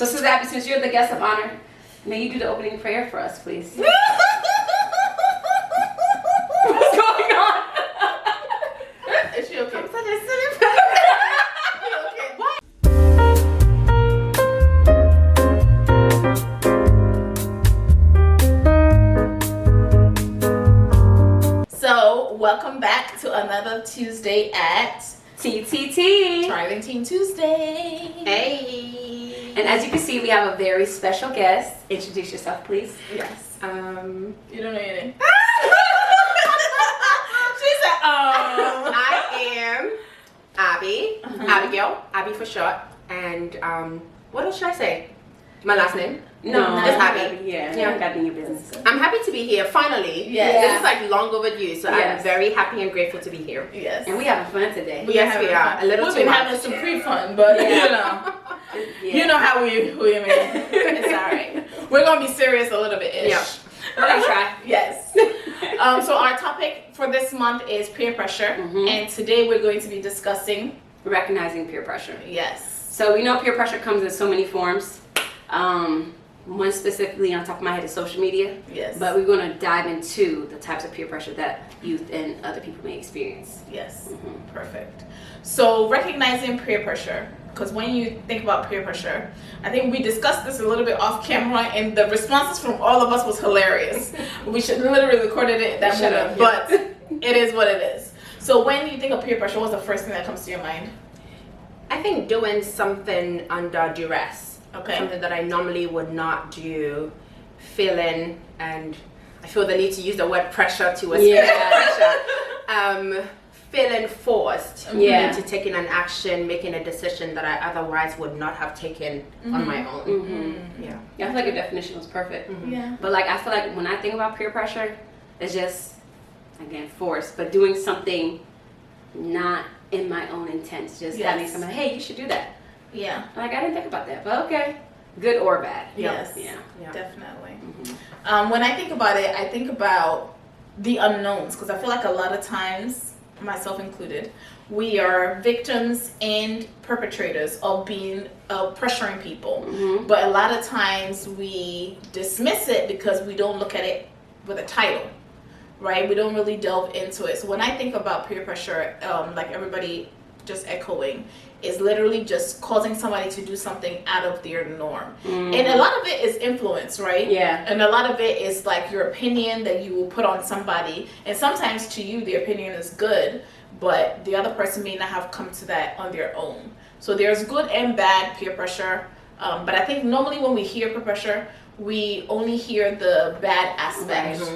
So, Sister Abby, since you're the guest of honor, may you do the opening prayer for us, please. What's going on? Is she okay? I'm such a silly Okay. What? So, welcome back to another Tuesday at TTT. Thriving Teen Tuesday. Hey. And as you can see, we have a very special guest. Introduce yourself, please. Yes. You You don't know your name. She said, I am Abby, Abigail, Abby for short, and what else should I say? My last name? No, just Abby. Yeah, Yeah. you got in your business. I'm happy to be here, finally. Yes. This is like long overdue, so Yes. I'm very happy and grateful to be here. Yes. And we having fun today. Yes, we are. A little We've too been much. having some pre-fun, but Yeah. you know how we mean. It's alright. We're gonna be serious a little bit ish. Yeah. We're gonna try. Yes. So our topic for this month is peer pressure, and today we're going to be discussing Recognizing peer pressure. yes. So we know peer pressure comes in so many forms. One specifically on top of my head is social media. Yes. But we're going to dive into the types of peer pressure that youth and other people may experience. Yes. Perfect. So recognizing peer pressure, because when you think about peer pressure, I think we discussed this a little bit off camera, and the responses from all of us was hilarious. We should literally recorded it that Should moment, have, but it is what it is. So when you think of peer pressure, what's the first thing that comes to your mind? I think doing something under duress. Okay. Something that I normally would not do, feeling, and I feel the need to use the word pressure to explain pressure. Feeling forced into taking an action, making a decision that I otherwise would not have taken on my own. Yeah. I feel like your definition was perfect. Yeah. But like I feel like when I think about peer pressure, it's just, again, force, but doing something not in my own intent. Just having somebody, hey, you should do that. Yeah. Like, I didn't think about that, but okay. Good or bad. Yes. Yeah. Definitely. When I think about it, I think about the unknowns, because I feel like a lot of times, myself included, we are victims and perpetrators of being pressuring people. But a lot of times we dismiss it because we don't look at it with a title, right? We don't really delve into it. So when I think about peer pressure, like everybody just echoing, is literally just causing somebody to do something out of their norm. And a lot of it is influence, right? Yeah. And a lot of it is like your opinion that you will put on somebody. And sometimes to you, the opinion is good, but the other person may not have come to that on their own. So there's good and bad peer pressure. But I think normally when we hear peer pressure, we only hear the bad aspects.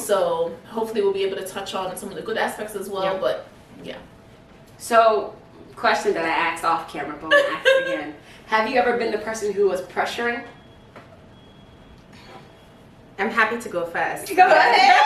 So hopefully we'll be able to touch on some of the good aspects as well. But yeah. So, question that I asked off camera, but I'm gonna ask again. Have you ever been the person who was pressuring? I'm happy to go first. Go ahead.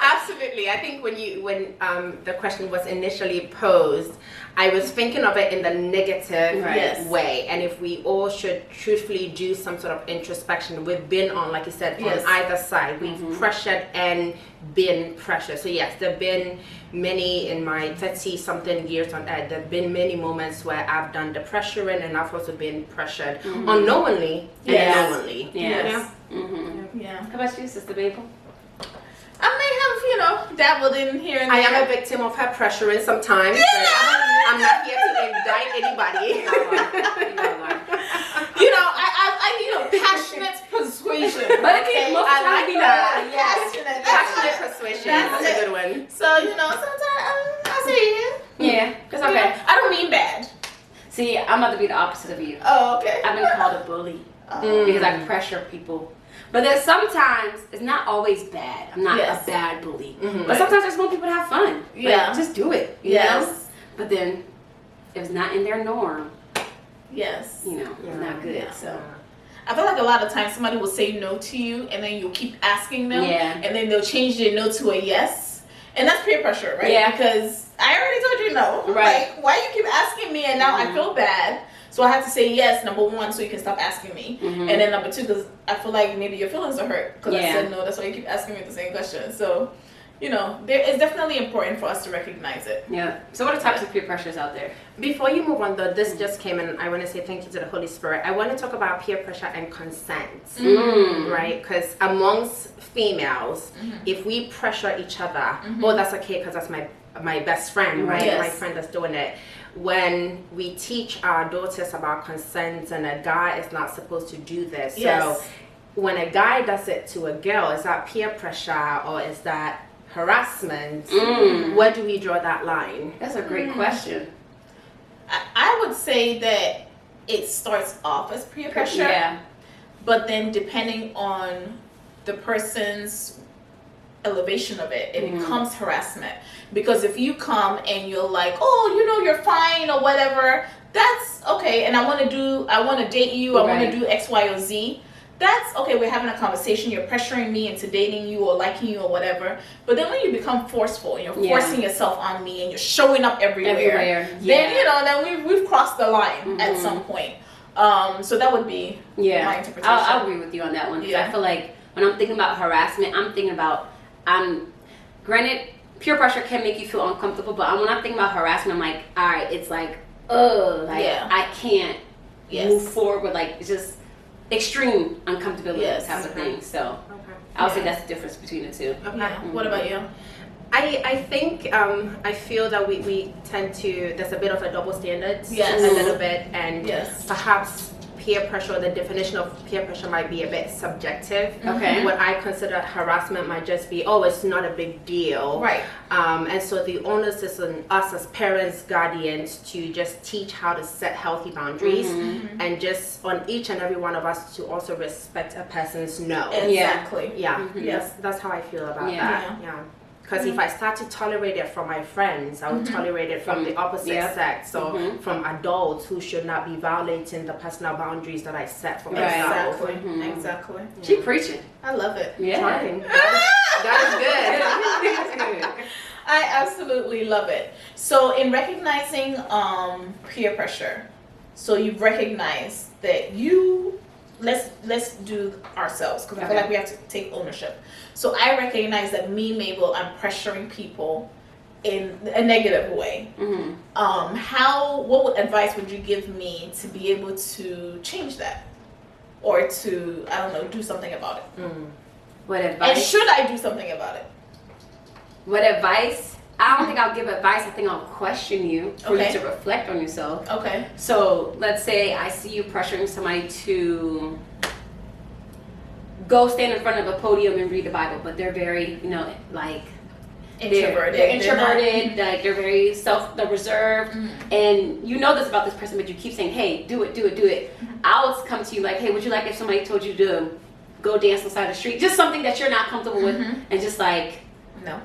Absolutely. I think when the question was initially posed, I was thinking of it in the negative way. And if we all should truthfully do some sort of introspection, we've been on, like you said, on either side. We've pressured and been pressured. So yes, there have been many in my 30-something years on earth. There have been many moments where I've done the pressuring, and I've also been pressured unknowingly and knowingly. Yes. Yeah. How about you, Sister Mabel? I may have, dabbled in here and I there. am a victim of her pressuring sometimes, but I'm not here to indict anybody. Passionate persuasion. But it can most I like be that. Passionate Persuasion. That's That's a good one. So, sometimes I say Yeah, it's okay. I don't mean bad. See, I'm about to be the opposite of you. Oh, okay. I've been called a bully because I pressure people. But then sometimes it's not always bad. I'm not a bad bully. But sometimes I just want people to have fun. Yeah. Like, just do it. You know? But then if it's not in their norm, Yes. it's not good. Yeah. So I feel like a lot of times somebody will say no to you, and then you'll keep asking them, and then they'll change their no to a yes. And that's peer pressure, right? Yeah. Because I already told you no. Right. Like, why you keep asking me, and now I feel bad. So I have to say yes, number one, so you can stop asking me. And then number two, because I feel like maybe your feelings are hurt because I said no. That's why you keep asking me the same question. So it's definitely important for us to recognize it. Yeah. So what are types of peer pressures out there? Before you move on, though, this just came and I want to say thank you to the Holy Spirit. I want to talk about peer pressure and consent, right? Because amongst females, if we pressure each other, oh, that's okay because that's my best friend, right? Yes. My friend that's doing it. When we teach our daughters about consent and a guy is not supposed to do this, so when a guy does it to a girl, is that peer pressure or is that harassment? Where do we draw that line? That's a great question. I would say that it starts off as peer pressure. Yeah. But then depending on the person's elevation of it, it becomes harassment. Because if you come and you're like, oh, you're fine or whatever, that's okay. And I want to date you. I want to do X, Y, or Z. That's okay. We're having a conversation. You're pressuring me into dating you or liking you or whatever. But then when you become forceful and you're forcing yourself on me and you're showing up everywhere. Then then we've crossed the line at some point. So that would be my interpretation. I'll agree with you on that one. Because I feel like when I'm thinking about harassment, I'm thinking about granted, peer pressure can make you feel uncomfortable, but when I'm thinking about harassment, I'm like, all right, it's like, I can't move forward with it's just extreme uncomfortability type of thing. So I would say that's the difference between the two. What about you? I think I feel that we tend to, there's a bit of a double standard, Yes. a little bit, and Yes. perhaps peer pressure, the definition of peer pressure might be a bit subjective. Okay. What I consider harassment might just be, it's not a big deal. Right. And so the onus is on us as parents, guardians, to just teach how to set healthy boundaries, and just on each and every one of us to also respect a person's no. Exactly. Yes, that's how I feel about that. Yeah. Because if I start to tolerate it from my friends, I would tolerate it from the opposite sex, so from adults who should not be violating the personal boundaries that I set for myself. Exactly. She preaching. I love it. Yeah. Trying. God is good. I absolutely love it. So in recognizing peer pressure, so you've recognized that let's do ourselves, because I feel like we have to take ownership. So I recognize that me, Mabel, I'm pressuring people in a negative way. What advice would you give me to be able to change that, or to do something about it? What advice? And should I do something about it? What advice? I don't think I'll give advice. I think I'll question you for you to reflect on yourself. Okay. So let's say I see you pressuring somebody to go stand in front of a podium and read the Bible, but they're very, Introverted. They're introverted. They're very reserved, and you know this about this person, but you keep saying, "Hey, do it." I'll come to you like, "Hey, would you like if somebody told you to go dance on the side of the street?" Just something that you're not comfortable with, and just no.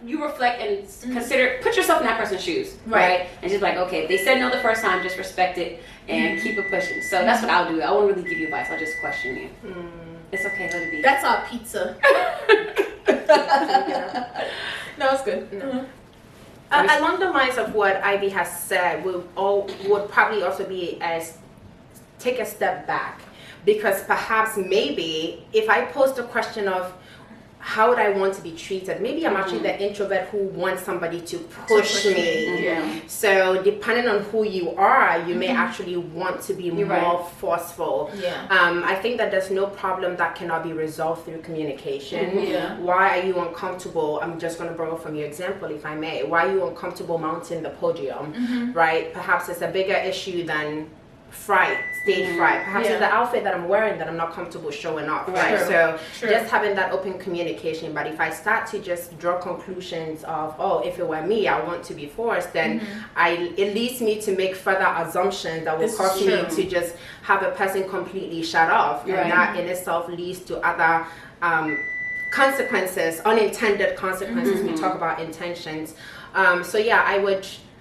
You reflect and consider, put yourself in that person's shoes, right? And just okay, they said no the first time, just respect it and keep it pushing. So that's what I'll do. I won't really give you advice. I'll just question you. It's okay, let it be. That's our pizza. No, it's good. Along the lines of what Ivy has said, would probably also be as take a step back, because perhaps maybe if I pose the question of how would I want to be treated, maybe I'm actually the introvert who wants somebody to push me. So depending on who you are, you may actually want to be more forceful. I think that there's no problem that cannot be resolved through communication. Why are you uncomfortable? I'm just going to borrow from your example, if I may. Why are you uncomfortable mounting the podium, right? Perhaps it's a bigger issue than stage fright. Perhaps it's the outfit that I'm wearing that I'm not comfortable showing off, right? So just having that open communication. But if I start to just draw conclusions of, if it were me, I want to be forced, then it leads me to make further assumptions that will cause me to just have a person completely shut off, and that in itself leads to other consequences, unintended consequences. We talk about intentions.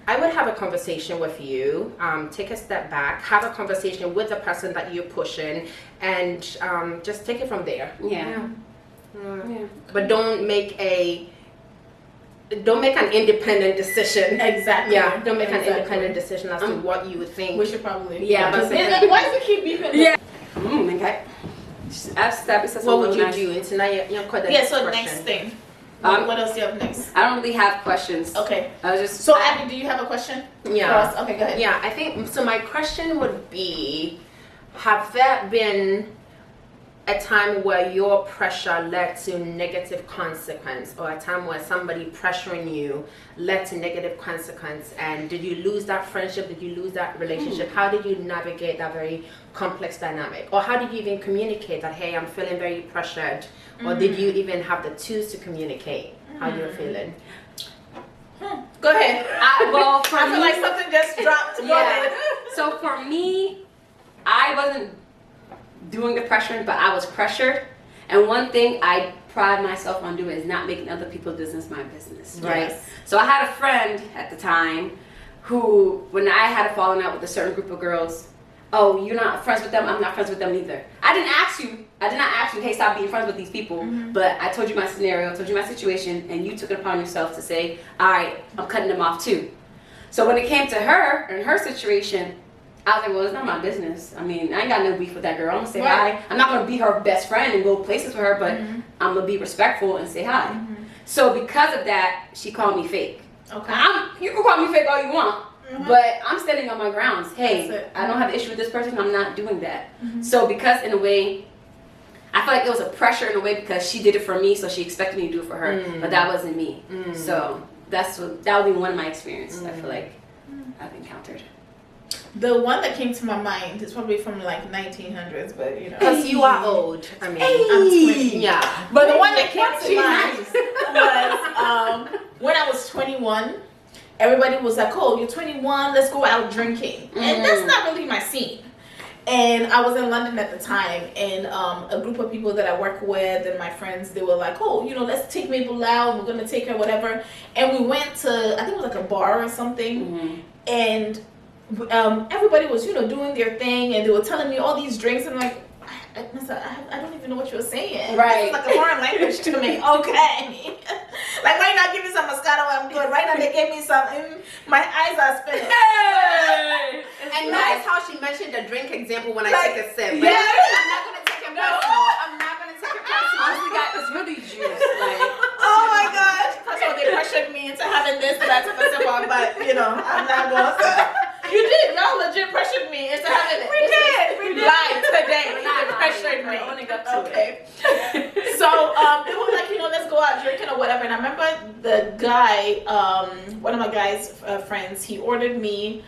I would have a conversation with you, take a step back, have a conversation with the person that you're pushing, and just take it from there. But don't make an independent decision. Exactly. Yeah, don't make an independent decision as to what you would think. We should probably. Yeah, but why does it keep beeping? Okay. What would you do? It's not your so next thing. What else do you have next? I don't really have questions. Okay. I was just. So, Abby, do you have a question? Yeah. For us? Okay, go ahead. Yeah, I think so. My question would be: have there been a time where your pressure led to negative consequence, or a time where somebody pressuring you led to negative consequence, and did you lose that friendship, did you lose that relationship? How did you navigate that very complex dynamic, or how did you even communicate that, hey, I'm feeling very pressured, or did you even have the tools to communicate how you're feeling? Go ahead. Well, for I me, feel like something just dropped. Go ahead. So for me, I wasn't doing the pressuring, but I was pressured. And one thing I pride myself on doing is not making other people's business my business, right? Yes. So I had a friend at the time who, when I had a falling out with a certain group of girls, oh, you're not friends with them, I'm not friends with them either. I did not ask you, hey, stop being friends with these people. But I told you my scenario, told you my situation, and you took it upon yourself to say, all right, I'm cutting them off too. So when it came to her and her situation, I was like, well, it's not my business. I mean, I ain't got no beef with that girl. I'm gonna say hi. I'm not gonna be her best friend and go places with her, but I'm gonna be respectful and say hi. So because of that, she called me fake. Okay. You can call me fake all you want, but I'm standing on my grounds. Hey, I don't have an issue with this person. I'm not doing that. So because in a way, I feel like it was a pressure in a way because she did it for me, so she expected me to do it for her, but that wasn't me. So that would be one of my experiences I feel like I've encountered. The one that came to my mind is probably from like 1900s, but you know. Because you are old. I mean, I'm 20. Yeah. But the one that came to mind was when I was 21. Everybody was like, oh, you're 21, let's go out drinking. And that's not really my scene. And I was in London at the time, and a group of people that I work with and my friends, they were like, oh, you know, let's take Mabel out, we're going to take her, whatever. And we went to, I think it was like a bar or something. And everybody was, you know, doing their thing, and they were telling me all these drinks, and I'm like, I don't even know what you're saying. Right. It's like a foreign language to me. Okay. Like right now, give me some Moscato, I'm good. Right now, they gave me some, my eyes are spinning. Hey! And notice how she mentioned the drink example when I Like, take a sip. yeah. I'm not going to take it personal. I'm not going to take it personal. Honestly, guys, it's really juice. Like, Oh my gosh. First of all, they pressured me into having this that I took a sip on, but you know, I'm not going to. You did. Y'all legit pressured me into having it. We did. Live today. You pressured me. We're owning up to Okay. So they were like, you know, let's go out drinking or whatever. And I remember the guy, one of my guy's friends, he ordered me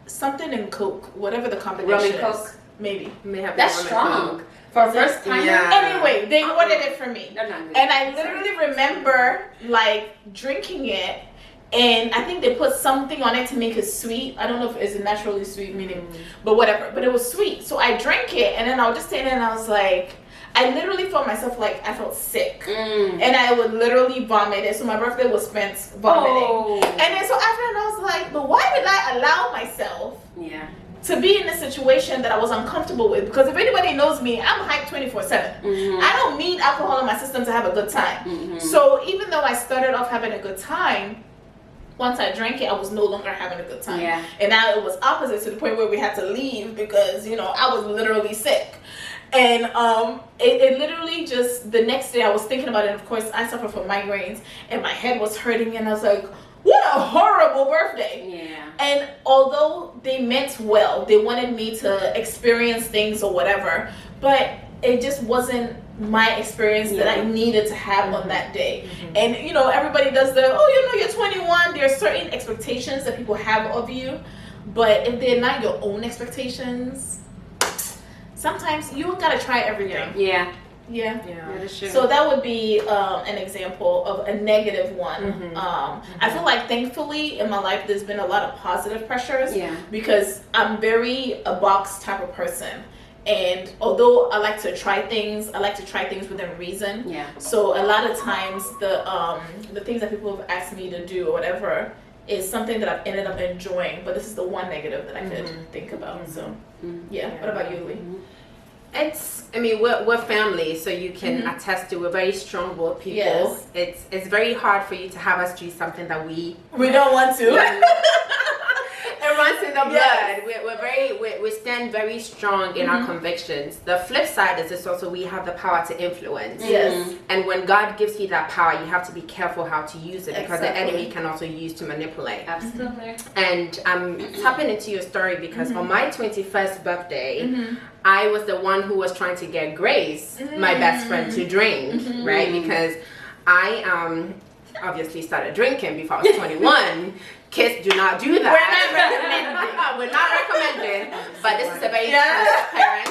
something in Coke, whatever the combination Rum and is. Coke? Maybe. that's strong. For a first time. Yeah. Anyway, they ordered it for me. They're not good. And I literally remember like drinking it, and I think they put something on it to make it sweet. I don't know if it's a naturally sweet meaning, but whatever. But it was sweet. So I drank it, and then I was just sitting there and I was like, I literally felt myself like I felt sick. And I would literally vomit it. So my birthday was spent vomiting. And then so after that I was like, but why did I allow myself to be in a situation that I was uncomfortable with? Because if anybody knows me, I'm hyped 24/7. I don't need alcohol in my system to have a good time. So even though I started off having a good time, once I drank it, I was no longer having a good time. And now it was opposite, to the point where we had to leave because, you know, I was literally sick. And it literally just, the next day I was thinking about it. And of course, I suffer from migraines, and my head was hurting, and I was like, what a horrible birthday. And although they meant well, they wanted me to experience things or whatever, but it just wasn't my experience that I needed to have on that day. And you know, everybody does the, oh, you know, you're 21, there are certain expectations that people have of you, but if they're not your own expectations, sometimes you gotta try everything. Yeah, that's true. So that would be an example of a negative one. I feel like thankfully in my life there's been a lot of positive pressures because I'm very a box type of person. And although I like to try things, I like to try things within reason. So a lot of times the things that people have asked me to do or whatever is something that I've ended up enjoying. But this is the one negative that I could think about. So yeah. What about you, Lee? I mean, we're family, so you can attest to we're very strong-willed people. It's very hard for you to have us do something that we don't want to. It runs in the blood. Yes. We stand very strong in our convictions. The flip side is also we have the power to influence. Yes. And when God gives you that power, you have to be careful how to use it, because the Exactly. enemy can also use to manipulate. Absolutely. And I'm tapping into your story because on my 21st birthday, I was the one who was trying to get Grace, my best friend, to drink, right? Because I obviously started drinking before I was 21. Kids do not do that. We're not recommending. But this is a very transparent.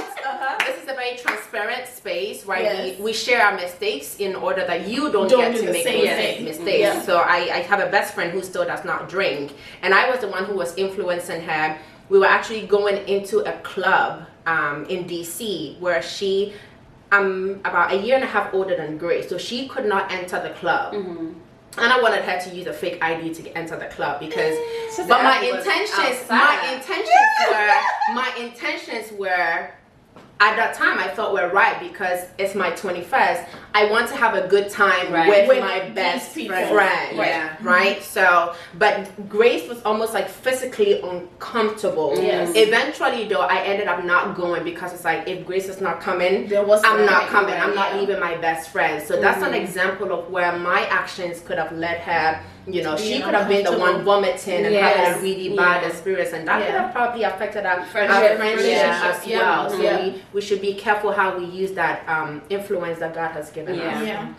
This is a very transparent space where we share our mistakes in order that you don't get to make those mistakes. Yeah. So I have a best friend who still does not drink, and I was the one who was influencing her. We were actually going into a club in DC where she about a year and a half older than Grace, so she could not enter the club. And I wanted her to use a fake ID to enter the club because, but my intentions were, at that time I felt were right because it's my 21st. I want to have a good time with my best friend, right? So, but Grace was almost like physically uncomfortable. Yes. Eventually, though, I ended up not going because it's like, if Grace is not coming, I'm not coming. I'm not leaving my best friend. So that's an example of where my actions could have led her. You know, she could have been the one vomiting and having a really bad experience, and that could have probably affected our friendship as well. So we should be careful how we use that influence that God has given us.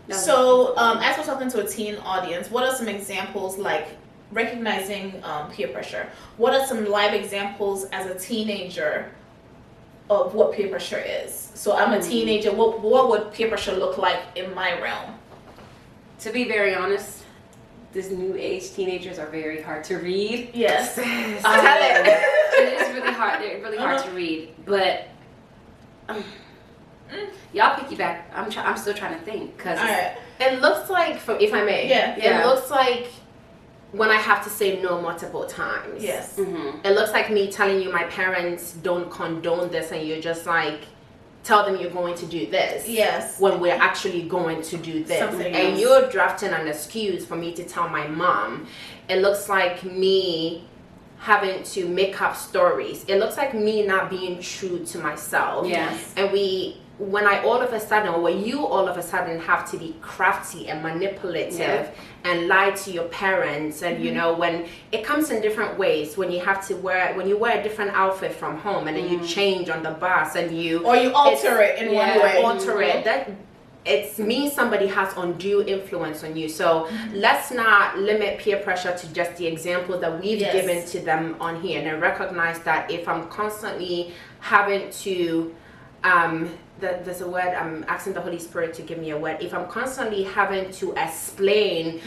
So, as we're talking to a teen audience, what are some examples, like recognizing peer pressure? What are some live examples as a teenager of what peer pressure is? So, I'm a teenager. What would peer pressure look like in my realm? To be very honest, this new age teenagers are very hard to read. Yes. It is really hard. They're really hard to read. But y'all piggyback. I'm still trying to think because it looks like, if I may, it looks like when I have to say no multiple times. Yes. It looks like me telling you my parents don't condone this, and you're just like, tell them you're going to do this. Yes. When we're actually going to do this. Something and else. you're drafting an excuse for me to tell my mom. It looks like me having to make up stories. It looks like me not being true to myself. Yes. And when you all of a sudden have to be crafty and manipulative and lie to your parents, and you know, when it comes in different ways, when you wear a different outfit from home and then you change on the bus and you alter it in one way. That it means somebody has undue influence on you. So let's not limit peer pressure to just the examples that we've given to them on here, and then recognize that if I'm constantly having to there's a word, I'm asking the Holy Spirit to give me a word. If I'm constantly having to explain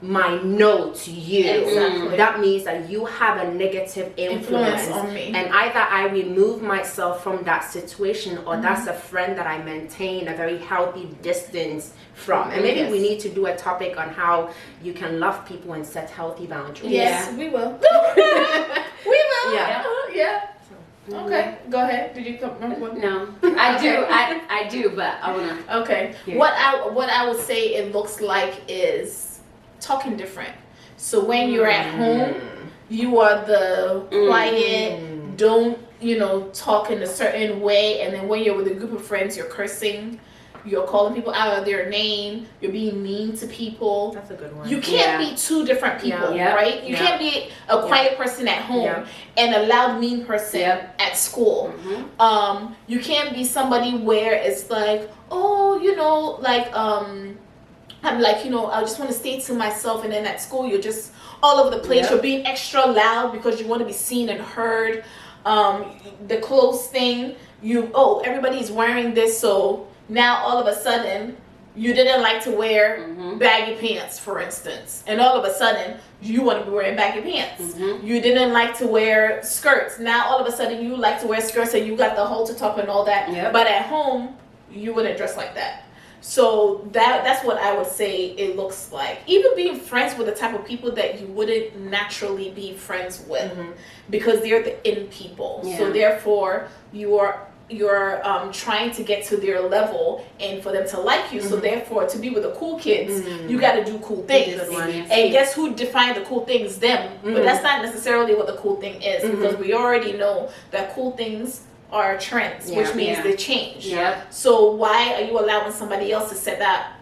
my no to you, that means that you have a negative influence on me. And either I remove myself from that situation, or that's a friend that I maintain a very healthy distance from. And maybe we need to do a topic on how you can love people and set healthy boundaries. Yes, we will. We will. Yeah. Okay, go ahead. Did you come up with? No, I do. I do, but I wanna. Okay. What I would say it looks like is talking different. So when you're at home, you are the quiet, don't talk in a certain way, and then when you're with a group of friends, you're cursing. You're calling people out of their name. You're being mean to people. That's a good one. You can't be two different people, right? You can't be a quiet person at home and a loud, mean person at school. You can't be somebody where it's like, I'm like, I just want to stay to myself, and then at school you're just all over the place. You're being extra loud because you want to be seen and heard. The clothes thing, everybody's wearing this, so now all of a sudden you didn't like to wear baggy pants, for instance, and all of a sudden you want to be wearing baggy pants. You didn't like to wear skirts, now all of a sudden you like to wear skirts and you got the halter top and all that, but at home you wouldn't dress like that. So that's what I would say it looks like. Even being friends with the type of people that you wouldn't naturally be friends with, because they're the in people. So therefore you are you're trying to get to their level and for them to like you. So therefore, to be with the cool kids, you got to do cool things. And guess who defined the cool things? Them. But that's not necessarily what the cool thing is, because we already know that cool things are trends, which means they change. Yep. So why are you allowing somebody else to set that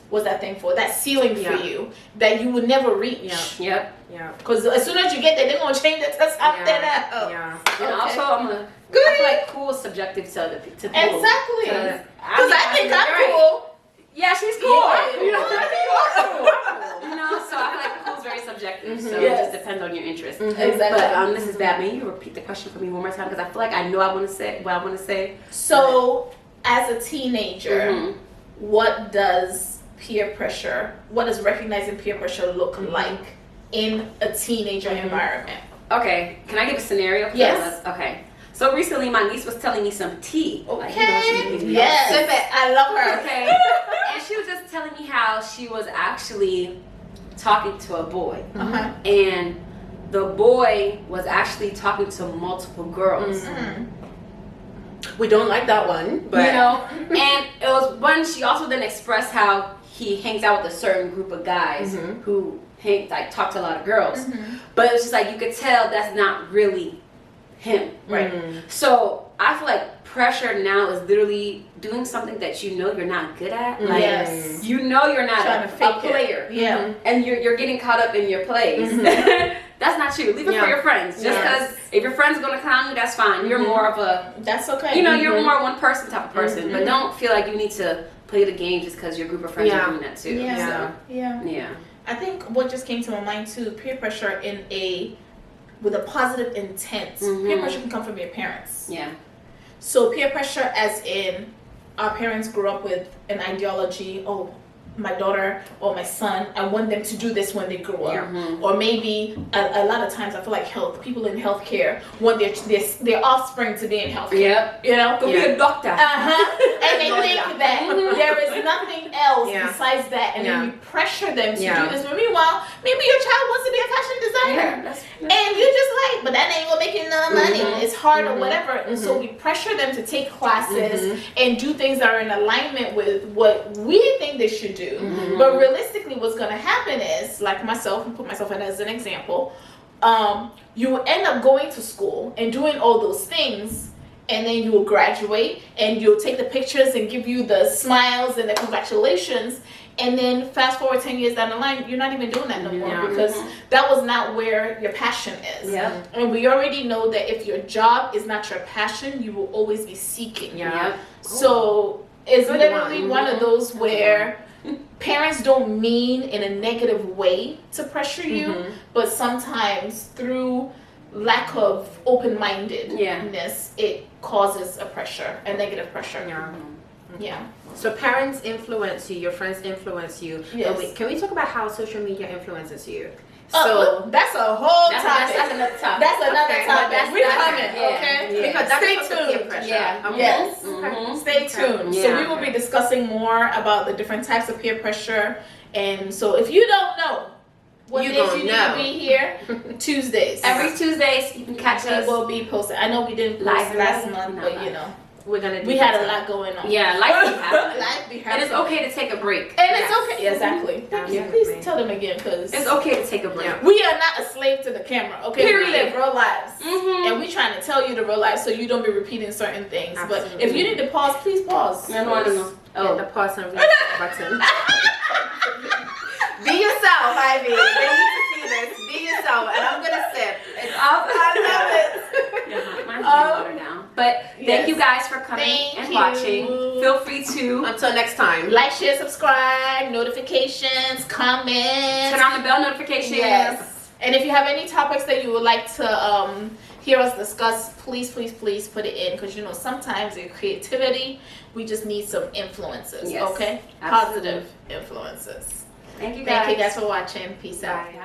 what's that thing for? That ceiling for you that you would never reach. Yep. Yeah. Because as soon as you get there, they're gonna change it to something else. Yeah. And Okay. also, I Good. feel like cool is subjective to people. Exactly. Because Because I think I'm right. cool. Yeah, she's cool. Yeah. You know, Cool. you know, so I feel like cool is very subjective. So it Yes. just depends on your interest. Exactly. But this is bad. May you repeat the question for me one more time, because I feel like I know I want to say what I want to say. So, as a teenager, Mhm. what does recognizing peer pressure look like in a teenager environment? Okay, can I give a scenario? Yes. Okay. So recently, my niece was telling me some tea. Like, you know, she made me Yes. Sip it. I love her. Okay. And she was just telling me how she was actually talking to a boy. Uh-huh. And the boy was actually talking to multiple girls. We don't like that one, but You know? And it was one, she also then expressed how he hangs out with a certain group of guys who talk to a lot of girls. But it was just like, you could tell that's not really him. Right. So I feel like pressure now is literally doing something that you know you're not good at. Like, Yes. you know you're not Trying to a fake it. player. Yeah. And you're getting caught up in your plays. That's not you. Leave it for your friends. Just because if your friend's gonna clown you, that's fine. You're more of a, That's okay. you know, you're more one person type of person. But don't feel like you need to play the game just because your group of friends are doing that too. Yeah. So, Yeah. yeah. I think what just came to my mind too, peer pressure with a positive intent. Peer pressure can come from your parents. Yeah. So peer pressure as in our parents grew up with an ideology, oh, my daughter or my son, I want them to do this when they grow up. Or maybe a lot of times I feel like people in healthcare want their offspring to be in healthcare. Yep. You know? Go be a doctor. And they think that there is nothing else besides that, and then you pressure them to do this. But meanwhile, maybe your child wants to be a fashion designer. And you're just like, but that ain't gonna make you no money. It's hard or whatever. And so we pressure them to take classes and do things that are in alignment with what we think they should do. But realistically, what's gonna happen is, like myself, and put myself in as an example, you will end up going to school and doing all those things, and then you will graduate and you'll take the pictures and give you the smiles and the congratulations. And then fast forward 10 years down the line, you're not even doing that no more because that was not where your passion is. And we already know that if your job is not your passion, you will always be seeking. So it's literally one of those where parents don't mean in a negative way to pressure you, but sometimes through lack of open-mindedness, it causes a negative pressure. Yeah. So parents influence you, your friends influence you. Yes. Can we talk about how social media influences you? So that's a whole topic. That's another topic. That's another Okay, topic. We're coming, yeah, okay? yeah. Because that's Stay also peer tuned. pressure. Yeah. Yes. Stay tuned. So we will be discussing more about the different types of peer pressure. And so if you don't know what You days gonna you need know. to be here, Tuesdays. Every Tuesdays, you can catch we us. will be posted. I know we didn't Live post last and month, live. but you know, We're gonna do we had that. a lot going on. Yeah, life be happening. Life be And happening. it's okay to take a break. And it's okay. Exactly. Thank you. Absolutely. Please tell them again, because It's okay to take a break. Yeah. we are not a slave to the camera, okay? We Period. live real lives. Mhm. And we trying to tell you the real life so you don't be repeating certain things. But Absolutely. if you need to pause, please pause. No, I don't know. Oh, the pause and reset button. Be yourself, Ivy. They need to see this. Be yourself, and I'm gonna sip. It's all I love it. Yeah, mine's water now. But thank you guys for coming Thank and you. watching. Feel free to Until next time. Like, share, subscribe, notifications, comment. turn on the bell notifications. Yes. And if you have any topics that you would like to hear us discuss, please put it in, because you know sometimes in creativity we just need some influences. Yes, Okay, absolutely. positive influences. Thank you guys. Thank you guys for watching. Peace out. Bye.